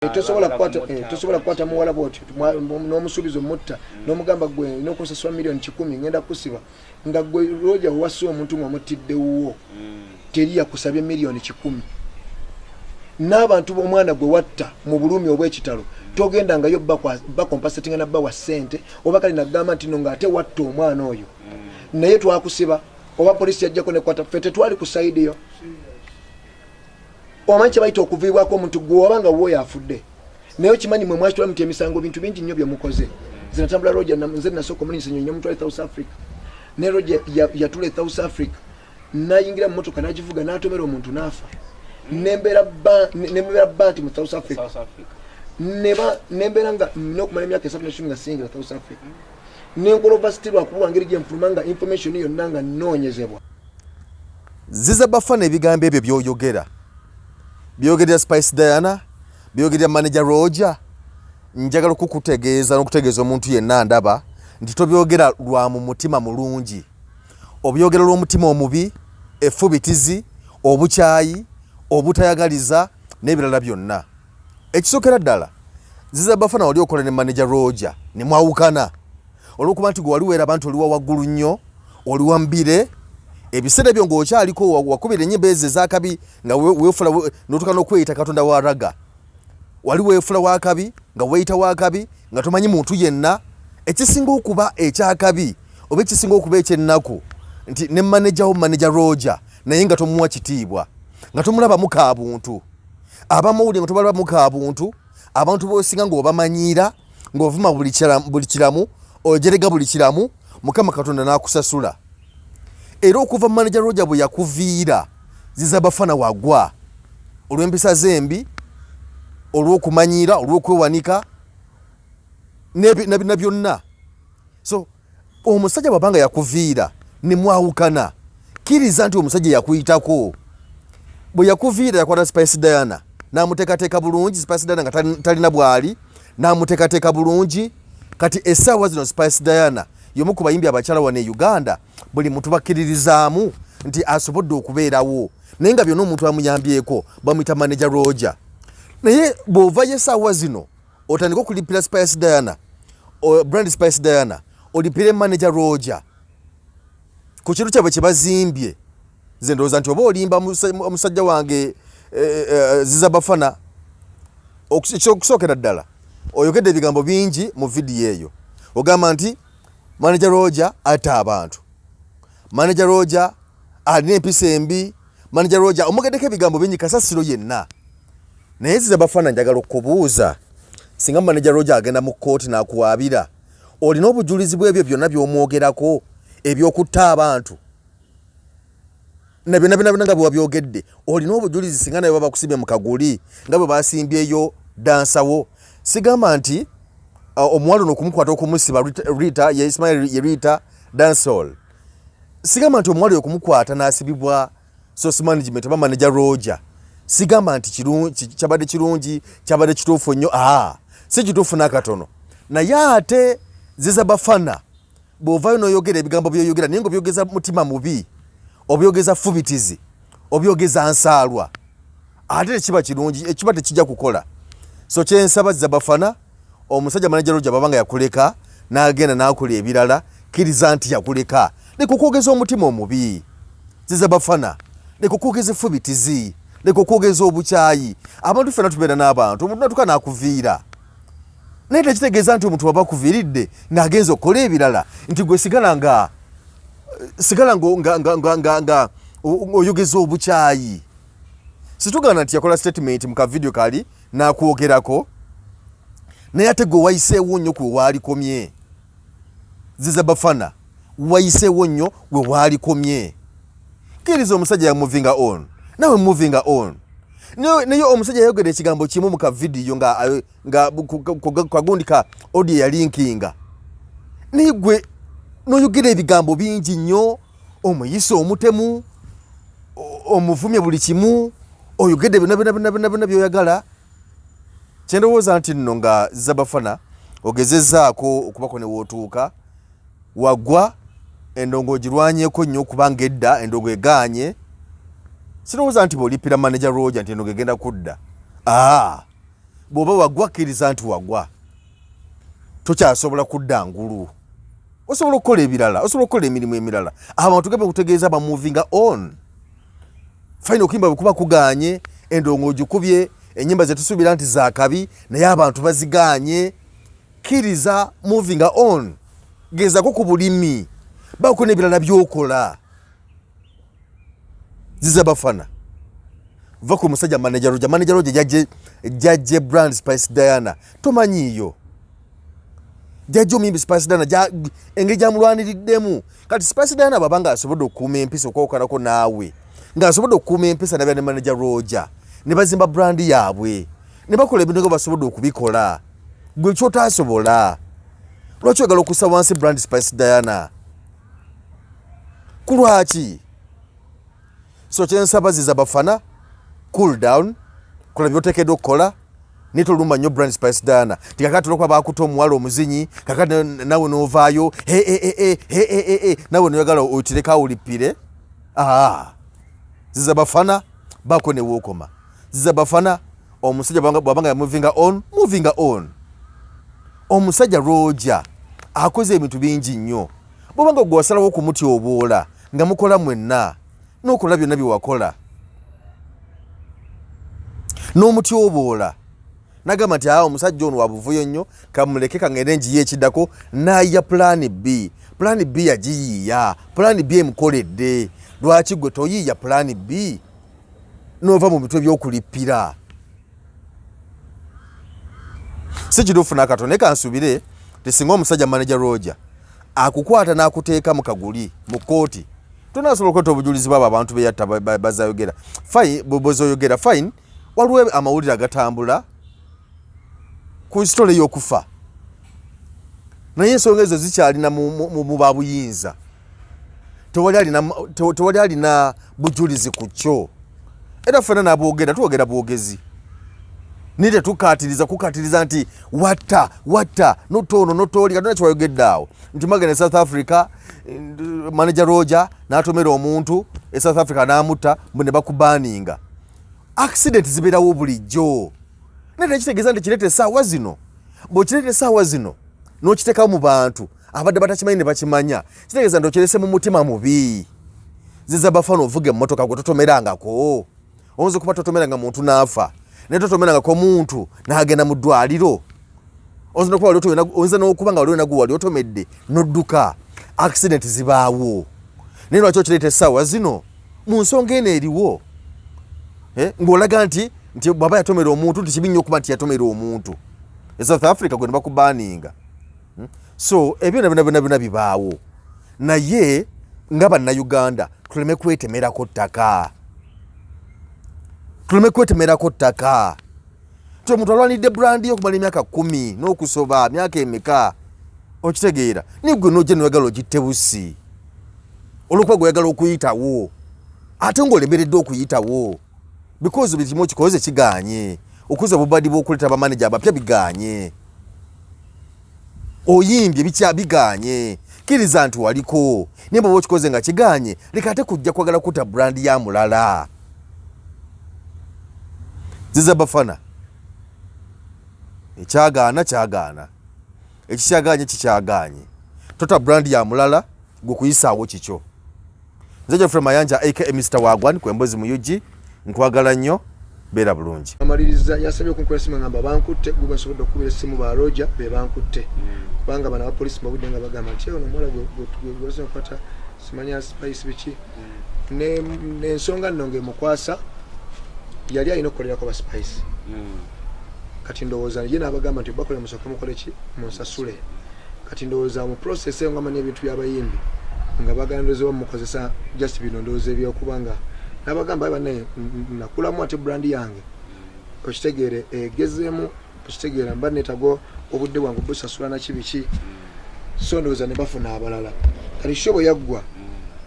tosobola kukwata muwala bwoti n'omusuubizo mutta n'omugamba gwe n'okusasula miliyoni 100 ngenda kusiba nga gwe Roja wasi omuntu ng'omutiddewo teri yakusabye miliyoni 100 n'abantu b'omwana gwe watta mu bulumi obw'ekitalo togenda nga yo bakompensatinga na bawa ssente oba kali nagamba nti no ng'ate watta omwana oyo naye twakusiba oba polisi yajjako nekwata ffe tetwali ku sayidi yo omanyi kye bayita okuviibwako omuntu gwe wabanga wo yafudde naye okimanyi mwe mwakitwala muti emisango bintu bingi nnyo bye mukoze zinatambula Roja nze nasooka omulinyisa nnyo mutwale South Africa ne Roja yatula South Africa nayingira mu motoka nagivuga n'atomera omuntu n'afa nembera banti mu South Africa nembera nga n'okumala emyaka 3 nga singira South Africa nenkola ovasity lwakubulwa ngeri gyenfuluma nga information yonna nga nnoonyezebwa. Ziza Bafana ebigambo ebyo byogerera Spice Diana, byogerera manager Roja, njagala okukutegeeza n'okutegeeza omuntu yenna ndaba nti tobyogera lwa mu mutima mulungi, obyogera lw'omutima omubi, effubitizi, obukyayi, obutayagaliza n'ebirala byonna. Ekisookera ddala Ziza Bafana wali okola ne manager Roja ne mwawukana olw'okuba nti gwe wali weera abantu oliwa waggulu nnyo, oliwa mbire, ebiseera byo ng'okyaliko wakubira ennyimba ezo ez'akabi nga weefula n'otuuka n'okweyita Katonda wa raga. Wali weefula w'akabi nga weeyita w'akabi nga tomanyi muntu yenna. Ekisinga okuba ekyakabi oba ekisinga okuba eky'ennaku nti ne manager Roja naye nga tomuwa kitiibwa, nga tomulabamu kaabuntu. Abamawulire nga tobalabamu kaabuntu, abantu b'osinga ng'obamanyiira, ng'ovuma buli kiramu, ojerega buli kiramu, Mukama Katonda n'akusasula. Era okuva manager Roja bwe yakuviira Ziza Bafana wagwa olw'empisa zembi, olw'okumanyiira, olw'okwewanika na byonna. So omusajja bw'abanga yakuviira ne mwawukana, kkiriza nti omusajja yakuyitako. Bwe yakuviira yakwata Spice Diana n'amuteekateeka bulungi, Spice Diana nga talina bwali, n'amuteekateeka bulungi. Kati essaawa zino Spice Diana y'omu ku bayimbi abakyala wano e Uganda buli muntu bakkiririzaamu nti asobodde okubeerawo, naye nga byonna omuntu amuyambyeko bamuyita manager Roja. Naye bw'ovayo essaawa zino otandika okulipira Spice Diana, brand Spice Diana, olipire manager Roja ku kintu kyabwe kye bazimbye. Nze ndowooza nti oba olimba omusajja wange Ziza Bafana, okusookera ddala oyogedde ebigambo bingi mu vidiyo eyo. Ogamba nti manager Roja atta abantu, manager Roja alina empisa embi, manager Roja omugeddeko ebigambo bingi kasasiro yenna. Naye Ziza Bafana njagala okubuuza, singa manager Roja agenda mu kkooti n'akuwaabira, olina obujulizi bw'ebyo byonna by'omwogerako eby'okutta abantu na byonna nga bwe wabyogedde? Olina obujulizi singa naye baba bakusibye mu kaguli nga bwe basimbyeyo dansawo? Sigamba nti omuwala ono okumukwata okumusiba Rita ye Ismail ye Rita dancehall, sigamba nti omuwala okumukwata n'asibibwa source management oba manager Roja, sigamba nti kyabadde kirungi, kyabadde kituufu nnyo. Si kituufu n'akatono. Naye ate Ziza Bafana bw'ovaayo n'oyogera ebigambo by'oyogera naye ng'obyogeza mutima mubi, obyogeza fubitizi, obyogeza nsaalwa, ate tekiba kirungi, ekiba tekijja kukola. So kyensaba Ziza Bafana, omusajja manager Roja babanga yakuleka n'agenda n'akola ebirala, kkiriza nti yakuleka. Leka okwogeza omutima omubi Ziza Bafana, leka okwogeza effubitizi, leka okwogeza obukyayi. Abantu ffenna tubeera n'abantu, omuntu natuka n'akuviira, naye tekitegeeza nti omuntu waba akuviiridde ng'agenza okukola ebirala nti gwe sigala nga oyogeza obukyayi. Situgana nti yakola statement mu kavidiyo kali n'akwogerako, naye ate gwe wayiseewo nnyo kwe waalikomye. Ziza Bafana wayiseewo nnyo we waalikomye. Kkiriza omusajja ya moving on, nawe moving on. Naye omusajja yayogera ekigambo kimu mu kavidiyo nga kagundi ka audio ya linkinga. Naye gwe n'oyogera ebigambo bingi nnyo, omuyise omutemu, omuvumye buli kimu, oyogedde byonna by'oyagala. Kyendowooza nti nno nga Ziza Bafana ogezezzaako okubako ne wootuuka, waggwa endongo ogirwanyeeko nnyo kubanga edda endongo egaanye. Sinowooza nti bw'olipira manager Roja nti endongo egenda kudda. bw'oba wagwa kkiriza nti wagwa tokyasobola kudda ngulu osobola okukola ebirala osobola okukola emirimu emirala abantu gebe kutegeeza ba moving on fine okuyimba bwekuba kuganye endongo ogikubye ennyimba zetusuubira nti zaakabi naye abantu baziganye kkiriza moving on gezako ku bulimi baako n'ebirala byokola Ziza Bafana va ku musajja manager roja jajje brand Spice Diana tomanyiyo jajjo mimbi Spice Diana engeri gyamulwaniriddemu kati Spice Diana babanga asobodde okukuuma empisa okwokanako naawe ng'asobodde okukuuma empisa nabya ne manager roja ne bazimba brand yaabwe ne bakola ebintu nga basobodde okubikola gwe kyotasobola lwaki oyagala okussa wansi brand Spice Diana kulwaki so kyensaba Ziza Bafana cool down kola byotekedde okukola nitolumba nnyo brand Spice Diana tikakati olwokuba baakuta omuwala omuzinyi kakati nawe n'ovaayo nawe noyagala otireka olipire Ziza Bafana baako ne wookoma Ziza Bafana omusajja bwabanga ya moving on omusajja roja akoze ebintu bingi nnyo bwobanga gwe wasalawo okumutyoboola nga mukola mwenna n'okola byonna byewakola n'omutyoboola nagamba nti omusajja ono wabuvuyo nnyo kamuleke kangende njiye ekiddako nayiya plan B yagiyiiya plan B emukoledde lwaki gwe toyiiya plan B n'ova mu mitwe by'okulippira si kituufu n'akatone kansubire tesinga omusajja manager roja akukwata n'akuteeka mu kaguli mu kooti tonasobola okweta obujulizi bwabo abantu beyatta bazayogera bozoyogera fine waliwo amawulire agatambula ku sitole y'okufa naye ensonga ezo zikyalina mu babuyinza tewali alina bujulizi ku kyo era ffena nabwogera tuwogera bwogezi ni kukatiriza nti watta notono notoli katona kiwayogedde awo nti magana South Africa manager roja n'atomera omuntu South Africa n'amutta mbu ne bakubaninga accident zibeerawo bulijjo naye tekitegeeza nti kireete essaawa zino bw'okireeta essaawa zino n'okiteekawo mu bantu abadde batakimanyi ne bakimanya kitegeeza nti okirese mu mutima mubi Ziza Bafana ovuga emmotoka gwe totomerangako oyinza okuba totomeranga muntu n'afa naye totomerangako muntu n'agenda mu ddwaliro oyinza n'okuba nga waliwo nagwe wali otomedde n'odduka accident zibaawo naye lwaki okireeta essaawa zino mu nsonga eno eriwo ng'olaga nti bw'aba yatomera omuntu nti kibi nnyo okuba nti yatomera omuntu South Africa gwe ne bakubaninga so ebyo byonna bibaawo naye nga bannayuganda tuleme kwetemerako ttaka ti omuntu alwanidde brandi yo okumala emyaka 10 n'okusoba myaka emeka okitegeera nigwe nojja noyagala ogitte busi olwokuba gweyagala okuyitawo ate ng'olemeredde okuyitawo because buli kimu okikoze kiganye okuza obubadi bw'okuleeta bamaneja abapya biganye oyimbye biganye kkiriza nti waliko naye bw'oba okikoze nga kiganye leka ate kujja kwagala kutta brandi ya mulala Ziza Bafana kyagaana ekikyaganye kikyaganye tota brandi ya mulala gwe kuyisaawo kikyo nze Geoffrey Mayanja aka Mr. Wagwan kwembozi mu UG nkwagala nnyo beera bulungi. Bamulumirizza yasabye okunkwera simu ngamba bankutte gwe basobodde okukubira essimu ba roja be bankutte kubanga bana abapoliisi babudde nga bagamba nti ono omuwala gwe okukwata simanya Spice biki n'ensonga nno ng'emukwasa yali alina okukolerako ba Spice kati ndowooza ye n'abagamba nti bakola musooka mukole ki munsasule kati ndowooza mu process eyo nga manyi ebintu by'abayimbi nga bagandoze bamukozesa just bino ndowooza ebyokubanga n'abagamba bannaye nakulamu ate brandi yange okitegeere egezeemu okitegeera mba neetago obudde bwange busasula nakibiki so ndowooza ne bafuna abalala kati shobo yaggwa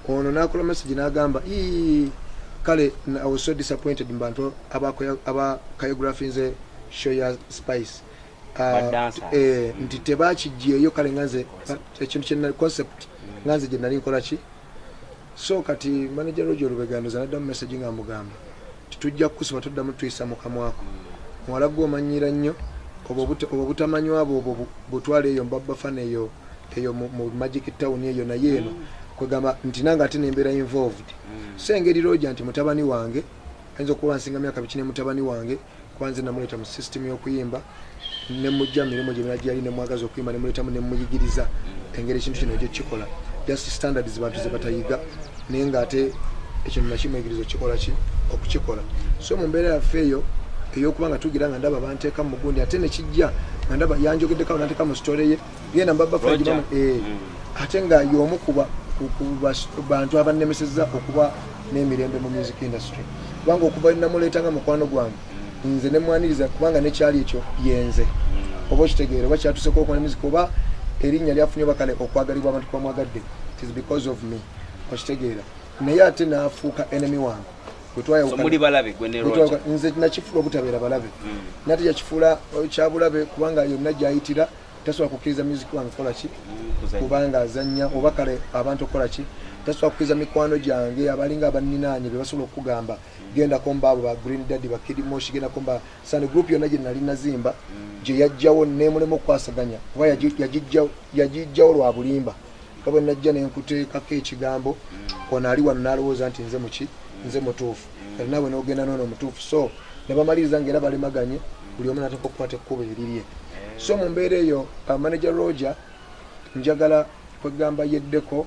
ono n'akola message n'agamba kale I was so disappointed mu bantu aba choreography nze show ya Spice nti tebakiggyeyo kale nganze ekintu kyenna concept nganze gye nali nkola ki so kati manager Roger Rubegandoza naddamu message nga mugamba titujja kukusiba tuddamu tuyisa mu kamwako muwala gwo omanyira nnyo obo butamanywa abo butwale eyo Bafana eyo mu Magic Town eyo naye eno kwegamba nti nange ate nembeera involved so engeri Roger nti mutabani wange ayinza okuba nsinga myaka biki ne mutabani wange kwanze namuleeta mu system y'okuyimba ne mujja mirimo gye miragyali ne mwagaza okuyimba ne muleetamu ne muyigiriza engeri ekintu kino gye kikola just standards bantu ze batayiga naye ng'ate ekintu nakimuyigiriza okukikola so mu mbeera yaffe eyo eyokuba nga tugira nga ndaba banteeka mu gundi ate nekijja nga ndaba yanjogeddeko nanteeka mu story ye genda Bafana ate nga y'omu ku bantu abannemesezza okuba n'emirembe mu music industry kubanga okuva namuleeta nga mukwano gwange nze ne mwaniriza kubanga nekyali ekyo yenze oba okitegeera oba kyatuuseko okuba ne music oba erinnya lyafunye bakale okwagalibwa abantu kwamwagadde it is because of me okitegeera naye ate n'afuuka enemy wange nze nakifuula obutabeera balabe nate yakifuula kyabulabe kubanga yonna gyayitira tasobola kukkiriza music wange kola ki kubanga azannya oba kale abantu okola ki tasobola kukkiriza mikwano gyange abalinga abaninaanye be basobola okugamba genda komba abo ba Green Daddy ba Kid Moshi genda komba Sun group yonna gye nali nazimba gye yajjawo nemulemu okwasaganya kuba yagijjawo lwa bulimba kabwe najja nenkuteekako ekigambo ono ali wano n'alowooza nti nze muki nze mutuufu kale naawe n'ogenda noono omutuufu so ne bamaliriza ng'era balemaganye buli omu n'ateeka okukwata ekkubo erirye so mu mbeera eyo manager Roger njagala kwegamba yeddeko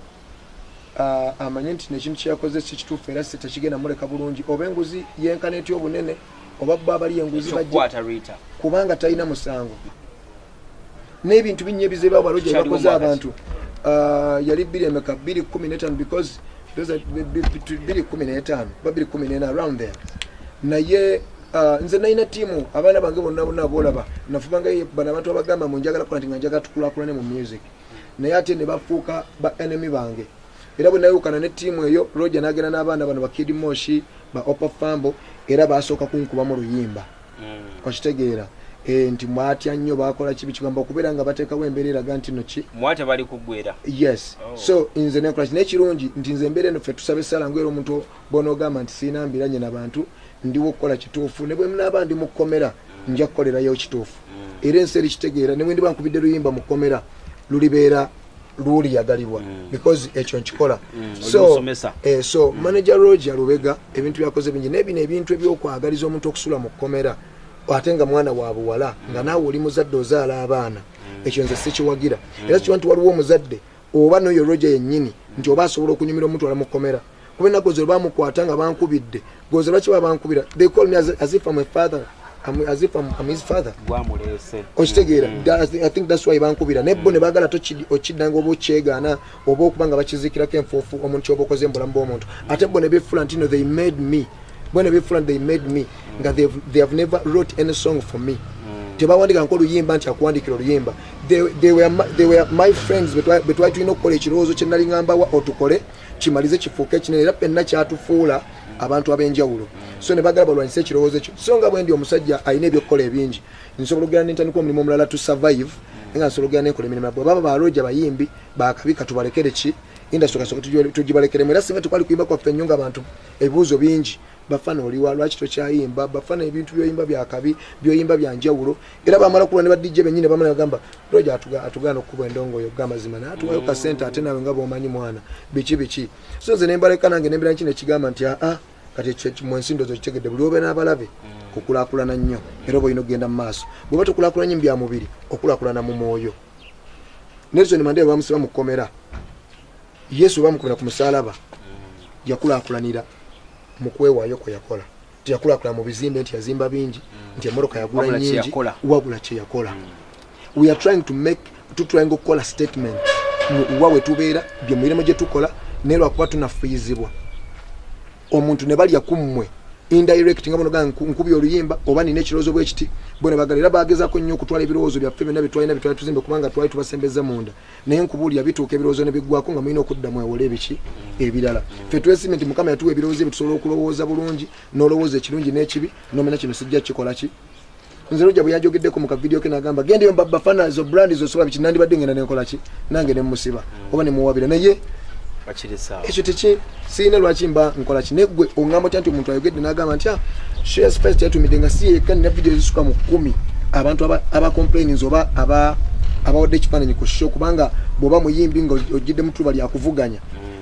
amanye nti nekintu kyeyakoze si kituufu era si tekigenda muleka bulungi oba enguzi yenkana etya obunene oba bo abali enguzi bajja kubanga talina musango n'ebintu binnya ebizibu abo Roger yakoze abantu yali 215 because those are 215 ba 214 around there naye nze nalina tiimu abaana bange bonna boolaba nafubanga bano abantu abagamba mu njagala kola nti nga njagala tukulakulane mu music naye ate ne bafuuka ba enemy bange era bwe nayukana ne tiimu eyo Roger n'agenda n'abaana bano ba Kid Moshi ba Opa Fambo era basooka kunkuba mu luyimba okitegeera nti mwatya nnyo bakola kibi kigamba okubeera nga bateekawo embeera eraga nti noki mwate bali kuggwera yes so nze nenkola n'ekirungi nti nze embeera eno ffe tusabe essala ngwera omuntu bonoogamba nti siina mbiranye n'abantu ndiwo okukola kituufu ne bwe munaaba ndi mu kkomera nja kukolerayo kituufu era ensi eri kitegeera ne bwe ndiba nkubidde luyimba mu kkomera lulibeera luliyagalibwa because ekyo nkikola so manager Roger Lubega ebintu byakoze bingi n'ebino ebintu ebyokwagaliza omuntu okusula mu kkomera ate nga mwana wa buwala nga naawe oli muzadde ozaala abaana ekyo nze sikiwagira era kiwa nti waliwo omuzadde oba n'oyo Roger yennyini nti oba asobola okunyumira omuntu wala mu kkomera kuba ennaku ezo bamukwata nga bankubidde goze lwaki baba bankubira they call me as if I'm a father as if I'm his father okitegeera I think that's why bankubira nebbo ne baagala okiddanga oba okyegaana oba okuba nga bakizikirako enfuufu omuntu kyoba okoze mbulamu bw'omuntu ate bo ne beefula nti no they made me when they made me nga they have never wrote any song for me tebawandika nko oluyimba nti akuwandikira oluyimba they were my friends betwali tulina okukola ekirowoozo kye nali ŋŋambawa otukole kimalize kifuuke kinene era penna kyatufuula abantu ab'enjawulo so ne bagala balwanyisa ekirowoozo ekyo so nga bwe ndi omusajja alina ebyokukola ebingi nsobola okugenda n'entandika omulimu omulala to survive nga nsobola okugenda n'enkola emirimu bwe baba ba Roger bayimbi bakabi katubalekere ki industry kasoka tugibalekeremu era singa tukwali kuyimba kwaffe nnyo ng'abantu ebibuuzo bingi Bafana oliwa lwaki tokyayimba Bafana ebintu byoyimba byakabi byoyimba byanjawulo era bamala kulwa ne ba DJ bennyine bamala bagamba Roger atugana okuba endongo yo gamba zima na atuwayo ka center ate nawe nga bwomanyi mwana biki so nze nembaleka nange nembira nkine kigamba nti kati mu ensindo zo kitegedde buli obe n'abalabe okulakulana nnyo era oba olina okugenda mu maaso bw'oba tokulakulanye mu bya mubiri okulakulana mu mwoyo Nelson Mandela bamusiba mu kkomera Yesu bamukomera ku musaalaba yakulakulanira mu kwewaayo kwe yakola tiyakulakula mu bizimbe nti yazimba bingi nti emmotoka yagula nyingi wabula kye yakola we are trying to kukola statement wawe tubeera bye mumirimo gye tukola naye lwakuba tunafiizibwa omuntu ne balya kummwe indirect nga bonoga nkubi oluyimba oba nina ekirowoozo bwekiti bo ne bagala era bagezaako nnyo okutwala ebirowoozo byaffe byonna bitwalina tuzimbe kubanga twali tubasembeza munda naye nkubuulya bituuka ebirowoozo ne biggwako nga mulina okuddamu ewole ebiki ebirala ffe twesimbe nti Mukama yatuwa ebirowoozo ebitusobola okulowooza bulungi n'olowooza ekirungi n'ekibi n'omanya kino sijja kikola ki nze Roger bwe yanjogeddeko mu kavidiyo ke n'agamba gendeyo Bafana zo brand zo soba biki nandibadde ngenda nenkola ki nange ne mmusiba oba ne muwabira naye ekyo teki sirina lwaki mba nkola kinegwe ongamba otya nti omuntu ayogedde n'agamba nti share space yatumidde nga si yekka nina video ezisuka mu 10 abantu aba complainings oba abawadde ekifaananyi ku show kubanga bw'oba muyimbi nga ojjidde mu ttuba lyakuvuganya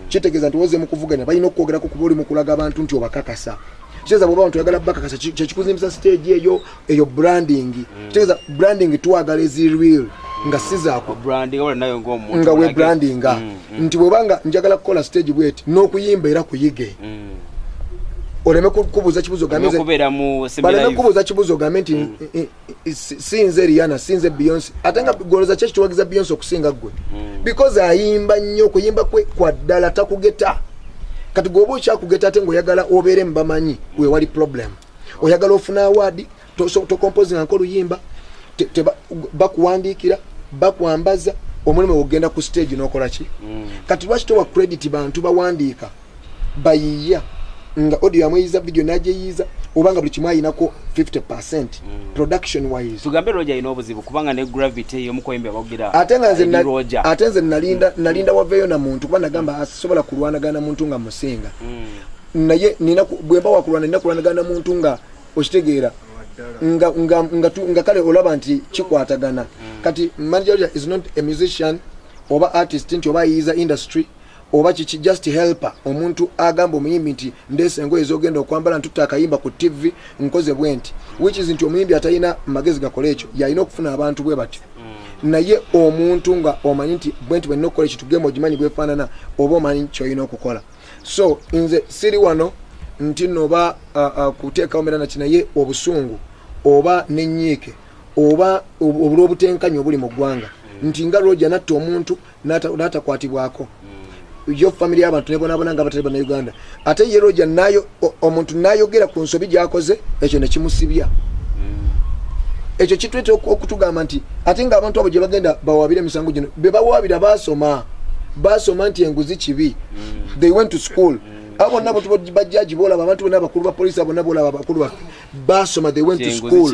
kitegeeza nti woze mu kuvuganya balina okwogerako kuba oli mu kulaga abantu nti obakakasa kitegeeza bw'oba abantu oyagala bakakasa kyekikuzimbisa stage eyo branding kitegeeza branding twagala ezi real nga sizaako nga we brandinga nti bw'obanga njagala kukola stage bweti n'okuyimba era kuyige oleme kubuuza kibuzo baleme kubuuza kibuzo gambe nti sinze Rihanna sinze Beyonce ate nga goloza kyeki kiwagiza Beyonce okusinga gwe because ayimba nnyo okuyimba kwe kwa ddala takugeta kati gwoba okyakugeta ate ng'oyagala obeere mubamanyi we wali problem oyagala ofuna award tokompozinga nkoluyimba bakuwandiikira bakwambaza omulimu ogenda ku stage n'okola ki kati lwaki towa credit bantu bawandiika bayiya nga audio yamweyiza video najeyiza obanga buli kimwe ayinako 50% production wise tugambe Roger ino obuzibu kubanga ne gravity yomukoyimbe abagira ate nze nalinda waveyo na muntu kuba nagamba asobola kulwanagana muntu nga musinga naye nina bwemba wakulwana nina kulwanagana muntu nga okitegeera nga kale olaba nti kikwatagana kati manager is not a musician oba artist nti oba yiza industry oba kichi just helper omuntu agamba omuyimbi nti ndese engoye ezogenda okwambala ntutta akayimba ku TV nkoze bwenti which is nti omuyimbi atayina magezi gakola ekyo yalina okufuna abantu bwe batyo naye omuntu nga omanyi nti bwenti bwe nokola ekyo tugema ogimanyi bwefaanana oba omanyi kyoyina okukola so nze siri wano nti noba kuteekawo merana kinaye obusungu oba nenyiike oba obulwobutenkanya obuli mu ggwanga nti nga Roger natta omuntu n'atakwatibwako yo family y'abantu nebonabona nga abatali bana Uganda ate ye Roger nayo omuntu nayogera ku nsobi gyakoze ekyo nekimusibya ekyo kitwete okutugamba nti ate nga abantu abo gye bagenda bawabire emisango gino be bawabira basoma nti enguzi kibi they went to school abo nabo bajjaji bola abantu n'abakulu ba police abo nabo abakulu basoma they went to school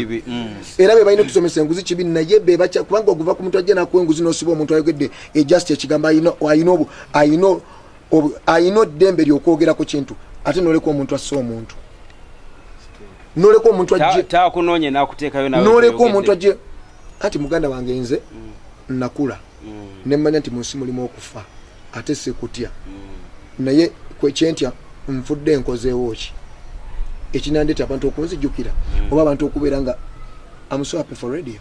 era be bayina kusomesa enguzi kibi naye be bacha kubanga okuva ku muntu ajja ku enguzi n'osiba omuntu ayogedde just ekigamba I know dembe lyokwogera ku kintu ate noleko omuntu asso omuntu noleko omuntu ajje takunonye nakuteekayo nawe noleko omuntu ajje ati muganda wange nze nakula nemmanya nti munsi mulimu okufa ate sekutya naye kwekyentya nfudde enkozeewo ki ekinandeta abantu okunzijjukira oba abantu okubeera nga I'm so happy for radio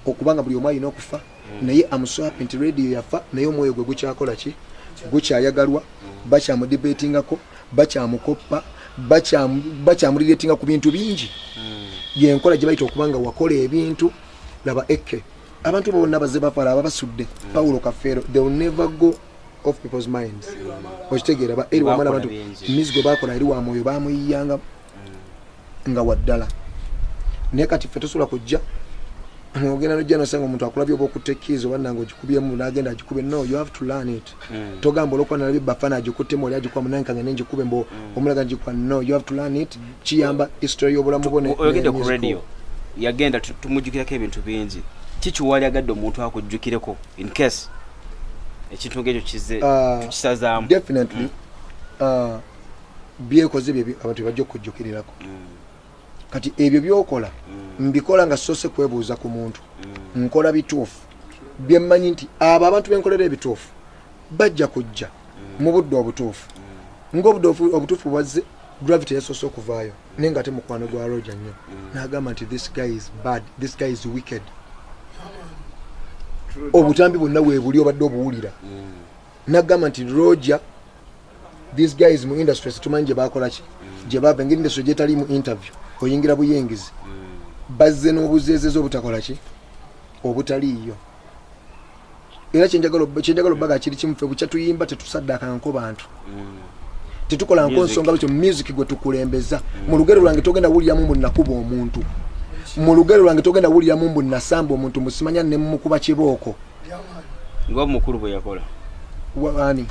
okubanga buli omu alina okufa naye I'm so happy nti radio yafa naye omwoyo gwe gukyakola ki gukyayagalwa bakyamudebatingako bakyamukoppa bakyamuliretinga ku bintu bingi yenkola gye bayita okubanga wakola ebintu laba eke abantu bonna bazze bafala ababasudde Paulo Kafero they will never go off people's minds okitegeera ba eri wamala abantu mizigo bakola eri wa moyo bamuyiyanga nga waddala naye kati ffe tosobola kujja ogenda nojja nosanga omuntu akulabye oba okutekiiza obannanga ogikubyemu n'agenda agikube no you have to learn it togamba olwokuba nalabye Bafana agikuttemu oli agikuba munankanga nenjikube mbo omulaga njikuba no you have to learn it kiyamba history y'obulamu bwo oyogedde ku radio yagenda tumujjukirako ebintu bingi kikiwali agadde omuntu akujjukireko in case ekintu ng'ekyo kize tukisazaamu definitely byekoze bye abantu bajja okujjukirirako kati ebyo byokola mbikola nga sose kwebuuza ku muntu nkola bituufu byemmanyi nti abo abantu benkolera ebituufu bajja kujja mu budde obutuufu ng'obudde obutuufu bwazze gravity yasoose okuvaayo naye nga ate mukwano gwa Roger nnyo n'agamba nti this guy is bad this guy is wicked obutambi bwonna weebuli obadde obuwulira n'agamba nti Roger these guys mu industry situmanyi gye bakola ki gye bava engeri industry gyetali mu interview oyingira buyengizi bazze n'obuzeezeza obutakola ki obutaliiyo era kyenjagala obbaga kiri kimufe bukya tuyimba tetusaddakanko bantu tetukola nko nsonga lwekyo music gwe tukulembeza mu lugero lwange togenda wuliramu mbu nakuba omuntu mu lugero lwange togenda wuliramu mbu nasamba omuntu musimanya ne mumukuba kibooko ng'omukulu bwe yakola wani